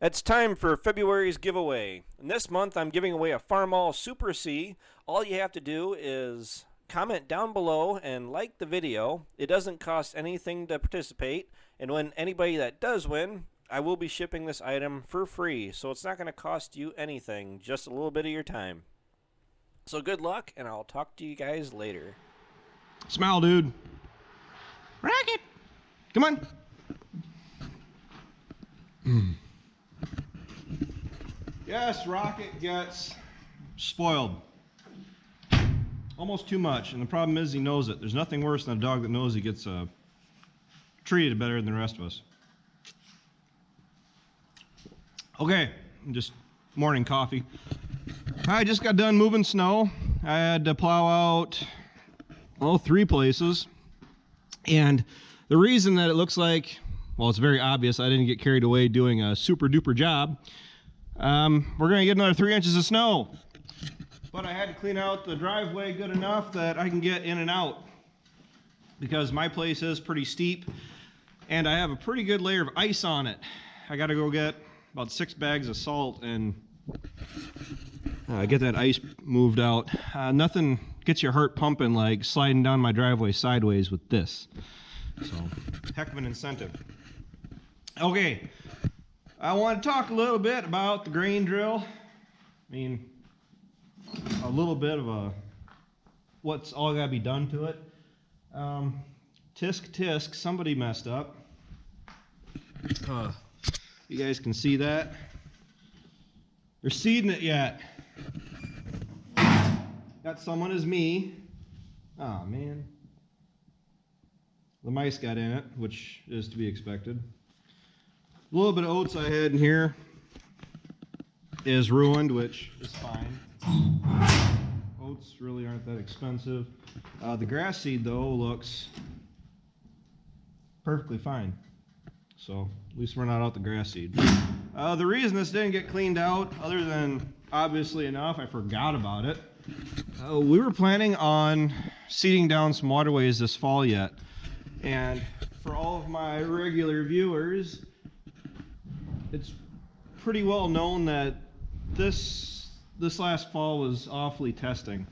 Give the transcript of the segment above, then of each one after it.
It's time for February's giveaway. And this month I'm giving away a Farmall Super C. All you have to do is comment down below and like the video. It doesn't cost anything to participate. And when anybody that does win, I will be shipping this item for free. So it's not going to cost you anything, just a little bit of your time. So good luck, and I'll talk to you guys later. Smile, dude. Rocket. Come on. Yes, Rocket gets spoiled. Almost too much, and the problem is he knows it. There's nothing worse than a dog that knows he gets treated better than the rest of us. Okay, just morning coffee. I just got done moving snow. I had to plow out, 3 places. And the reason that it looks like, well, it's very obvious I didn't get carried away doing a super duper job. We're gonna get another 3 inches of snow. But I had to clean out the driveway good enough that I can get in and out, because my place is pretty steep and I have a pretty good layer of ice on it. I gotta go get about 6 bags of salt and get that ice moved out. Nothing gets your heart pumping like sliding down my driveway sideways with this. So, heck of an incentive. Okay, I want to talk a little bit about the grain drill. I mean, a little bit of what's all got to be done to it. Tisk, somebody messed up. You guys can see that. They're seeding it yet. That someone is me. Oh man. The mice got in it, which is to be expected. A little bit of oats I had in here is ruined, which is fine. Oats really aren't that expensive. The grass seed though looks perfectly fine. So at least we're not out the grass seed. The reason this didn't get cleaned out, other than obviously enough, I forgot about it. We were planning on seeding down some waterways this fall yet. And for all of my regular viewers, it's pretty well known that this last fall was awfully testing.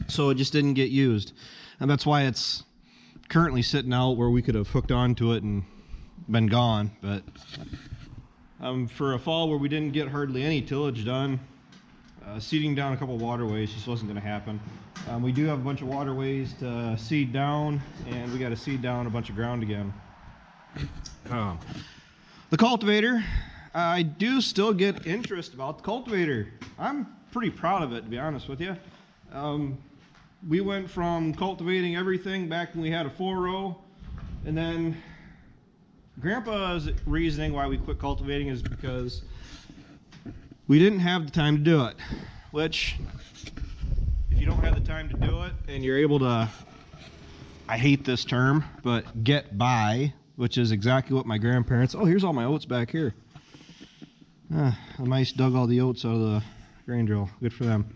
So it just didn't get used. And that's why it's currently sitting out where we could have hooked onto it and been gone. But for a fall where we didn't get hardly any tillage done, seeding down a couple waterways just wasn't going to happen. We do have a bunch of waterways to seed down, and we got to seed down a bunch of ground again. The cultivator, I do still get interest about the cultivator. I'm pretty proud of it, to be honest with you. We went from cultivating everything back when we had a 4-row, and then Grandpa's reasoning why we quit cultivating is because we didn't have the time to do it. Which, if you don't have the time to do it and you're able to, I hate this term, but get by, which is exactly what my grandparents, here's all my oats back here. The mice dug all the oats out of the grain drill. Good for them.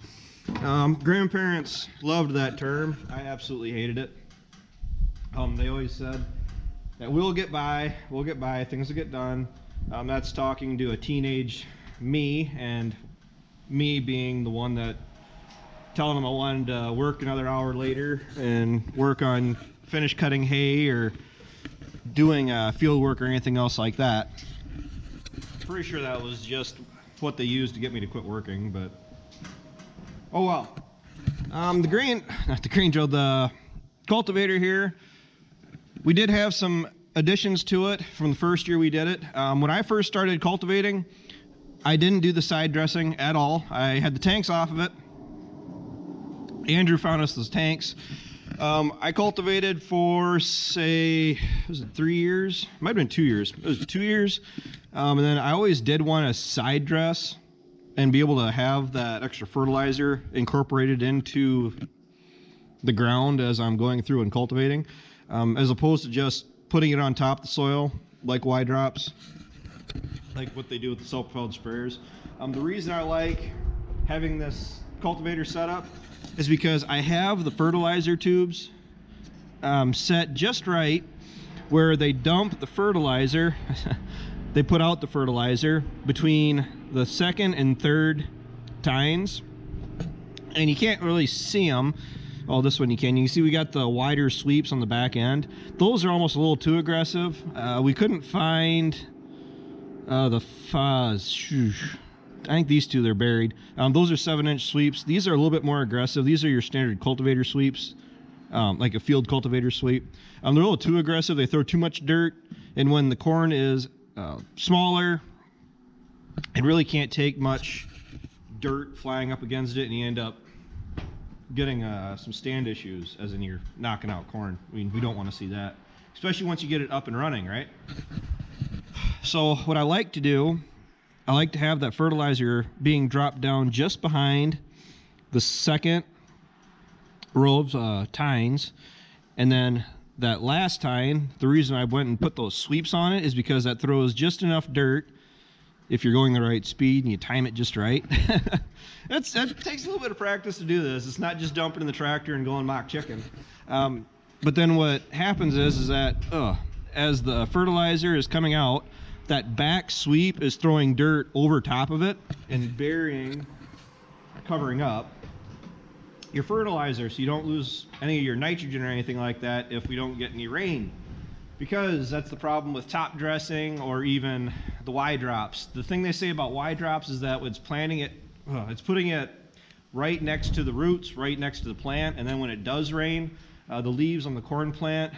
Grandparents loved that term. I absolutely hated it. They always said that we'll get by, things will get done. That's talking to a teenage me, and me being the one that telling them I wanted to work another hour later and work on finish cutting hay or doing field work or anything else like that. Pretty sure that was just what they used to get me to quit working, but oh well. The cultivator here, we did have some additions to it from the first year we did it. When I first started cultivating, I didn't do the side dressing at all. I had the tanks off of it. Andrew found us those tanks. I cultivated for, say, was it 3 years? It might have been 2 years. It was 2 years. And then I always did want a side dress and be able to have that extra fertilizer incorporated into the ground as I'm going through and cultivating, as opposed to just putting it on top of the soil like Y drops, like what they do with the self-propelled sprayers. The reason I like having this cultivator set up is because I have the fertilizer tubes set just right where they dump the fertilizer they put out the fertilizer between the second and third tines, and you can't really see them. Oh, this one you can. You can see we got the wider sweeps on the back end. Those are almost a little too aggressive. We couldn't find the fuzz. I think these two, they're buried. Those are 7-inch sweeps. These are a little bit more aggressive. These are your standard cultivator sweeps, like a field cultivator sweep. They're a little too aggressive. They throw too much dirt, and when the corn is smaller, it really can't take much dirt flying up against it, and you end up getting some stand issues, as in you're knocking out corn. I mean, we don't want to see that, especially once you get it up and running, right? So what I like to do, I like to have that fertilizer being dropped down just behind the second row of tines, and then that last tine, the reason I went and put those sweeps on it is because that throws just enough dirt, if you're going the right speed and you time it just right. It takes a little bit of practice to do this. It's not just dumping in the tractor and going mock chicken. But then what happens is that as the fertilizer is coming out, that back sweep is throwing dirt over top of it and burying, covering up your fertilizer, so you don't lose any of your nitrogen or anything like that if we don't get any rain. Because that's the problem with top dressing or even the Y drops. The thing they say about Y drops is that it's planting it, it's putting it right next to the roots, right next to the plant, and then when it does rain, the leaves on the corn plant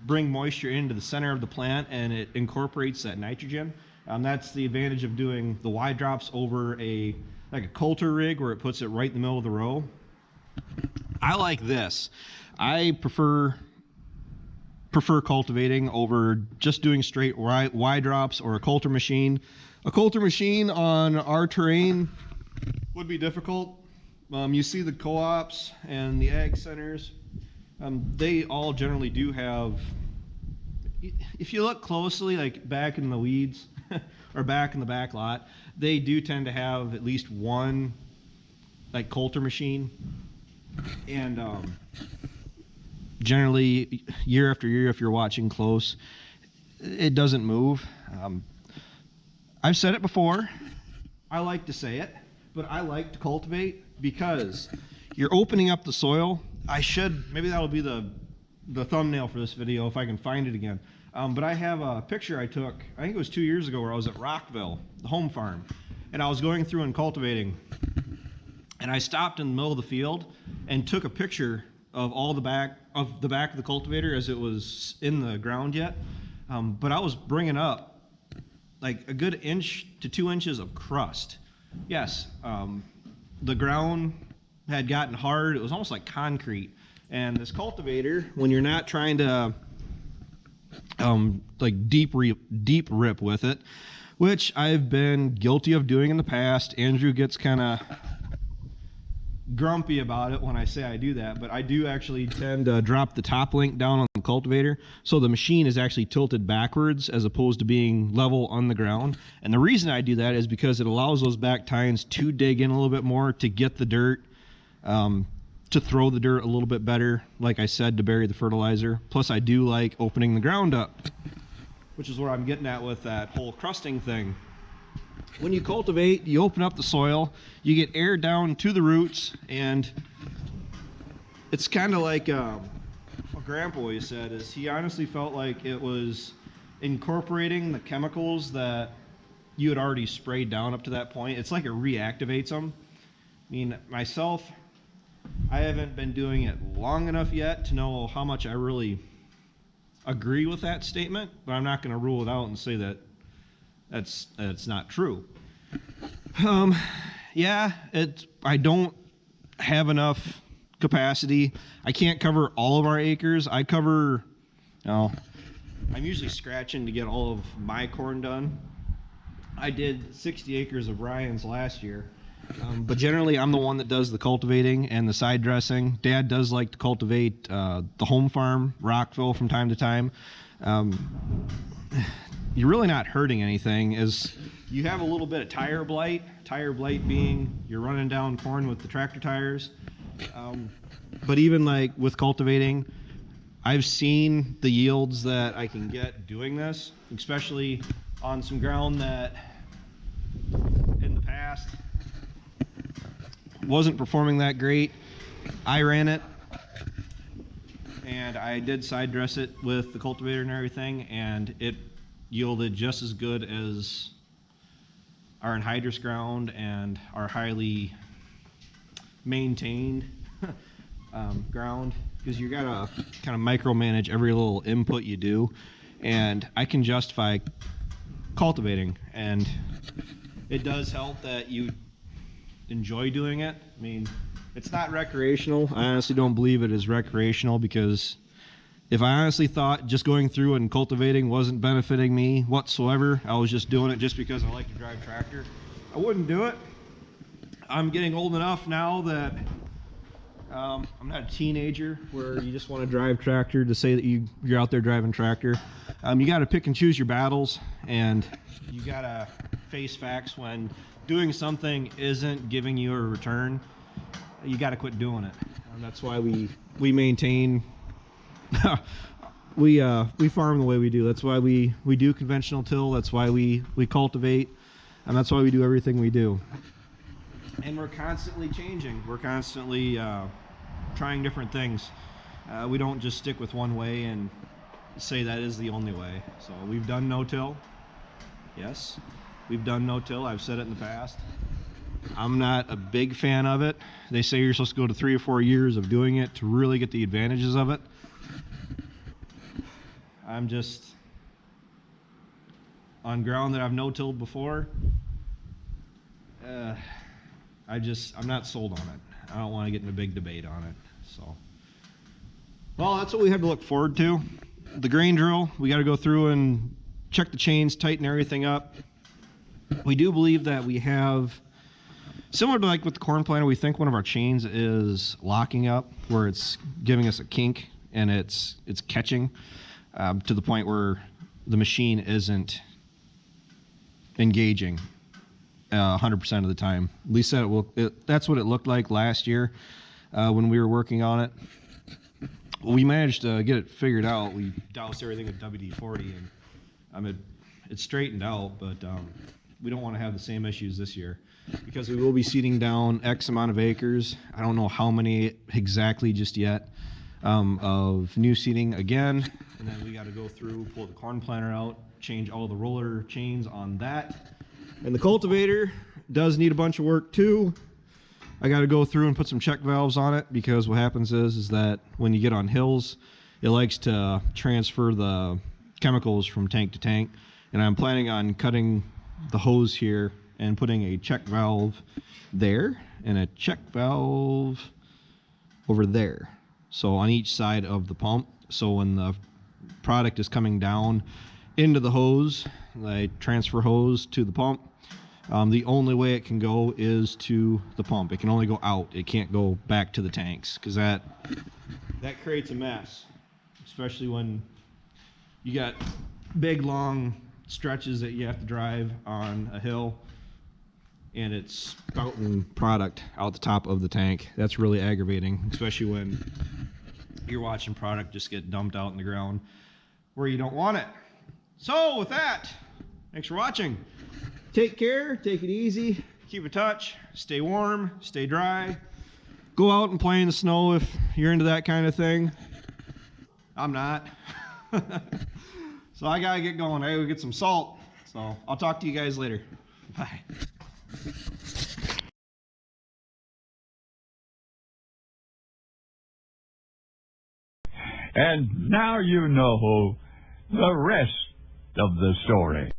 bring moisture into the center of the plant, and it incorporates that nitrogen. That's the advantage of doing the Y drops over like a coulter rig, where it puts it right in the middle of the row. I like this. I prefer cultivating over just doing straight Y drops or a coulter machine. A coulter machine on our terrain would be difficult. You see the co-ops and the ag centers, they all generally do have, if you look closely, like back in the weeds or back in the back lot, they do tend to have at least one like coulter machine. And generally, year after year, if you're watching close, it doesn't move. I've said it before. I like to say it, but I like to cultivate because you're opening up the soil. Maybe that'll be the thumbnail for this video if I can find it again. But I have a picture I took, I think it was 2 years ago, where I was at Rockville, the home farm, and I was going through and cultivating. And I stopped in the middle of the field and took a picture of all the back of the cultivator as it was in the ground yet. But I was bringing up like a good 1 to 2 inches of crust. Yes, the ground had gotten hard. It was almost like concrete. And this cultivator, when you're not trying to like deep rip with it, which I've been guilty of doing in the past. Andrew gets kind of grumpy about it when I say I do that, but I do actually tend to drop the top link down on the cultivator, so the machine is actually tilted backwards as opposed to being level on the ground. And the reason I do that is because it allows those back tines to dig in a little bit more, to get the dirt, to throw the dirt a little bit better, like I said, to bury the fertilizer. Plus I do like opening the ground up, which is what I'm getting at with that whole crusting thing. When you cultivate, you open up the soil, you get air down to the roots, and it's kind of like what Grandpa always said, is he honestly felt like it was incorporating the chemicals that you had already sprayed down up to that point. It's like it reactivates them. I mean, myself, I haven't been doing it long enough yet to know how much I really agree with that statement, but I'm not going to rule it out and say that that's not true. Yeah, I don't have enough capacity. I can't cover all of our acres. I'm usually scratching to get all of my corn done. I did 60 acres of Ryan's last year, but generally I'm the one that does the cultivating and the side dressing. Dad does like to cultivate the home farm, Rockville, from time to time. You're really not hurting anything. As you have a little bit of tire blight being you're running down corn with the tractor tires. But even like with cultivating, I've seen the yields that I can get doing this, especially on some ground that in the past wasn't performing that great. I ran it and I did side dress it with the cultivator and everything, and it yielded just as good as our anhydrous ground and our highly maintained ground, because you gotta kind of micromanage every little input you do, and I can justify cultivating, and it does help that you enjoy doing it. I mean, it's not recreational. I honestly don't believe it is recreational, because if I honestly thought just going through and cultivating wasn't benefiting me whatsoever, I was just doing it just because I like to drive tractor, I wouldn't do it. I'm getting old enough now that I'm not a teenager where you just want to drive tractor to say that you're out there driving tractor. You got to pick and choose your battles, and you got to face facts. When doing something isn't giving you a return, you got to quit doing it. That's why we maintain we farm the way we do. That's why we do conventional till. That's why we cultivate, and that's why we do everything we do. And we're constantly changing. We're constantly trying different things. We don't just stick with one way and say that is the only way. So we've done no-till. Yes, we've done no-till. I've said it in the past. I'm not a big fan of it. They say you're supposed to go to 3 or 4 years of doing it to really get the advantages of it. I'm just on ground that I've no-tilled before. I'm not sold on it. I don't want to get in a big debate on it. So, well, that's what we have to look forward to. The grain drill, we got to go through and check the chains, tighten everything up. We do believe that we have, similar to like with the corn planter, we think one of our chains is locking up, where it's giving us a kink and it's catching to the point where the machine isn't engaging 100% of the time. At least that's what it looked like last year when we were working on it. We managed to get it figured out. We doused everything with WD-40, and it's straightened out, but we don't want to have the same issues this year, because we will be seeding down X amount of acres. I don't know how many exactly just yet, of new seeding again, and then we got to go through, pull the corn planter out, change all the roller chains on that. And the cultivator does need a bunch of work too. I got to go through and put some check valves on it, because what happens is that when you get on hills, it likes to transfer the chemicals from tank to tank. And I'm planning on cutting the hose here and putting a check valve there and a check valve over there. So on each side of the pump. So when the product is coming down into the hose, the transfer hose to the pump, the only way it can go is to the pump. It can only go out. It can't go back to the tanks, because that creates a mess, especially when you got big long stretches that you have to drive on a hill and it's spouting product out the top of the tank. That's really aggravating, especially when you're watching product just get dumped out in the ground where you don't want it. So with that, thanks for watching. Take care, take it easy, keep in touch, stay warm, stay dry. Go out and play in the snow if you're into that kind of thing. I'm not. So I gotta get going. I gotta get some salt. So I'll talk to you guys later. Bye. And now you know the rest of the story.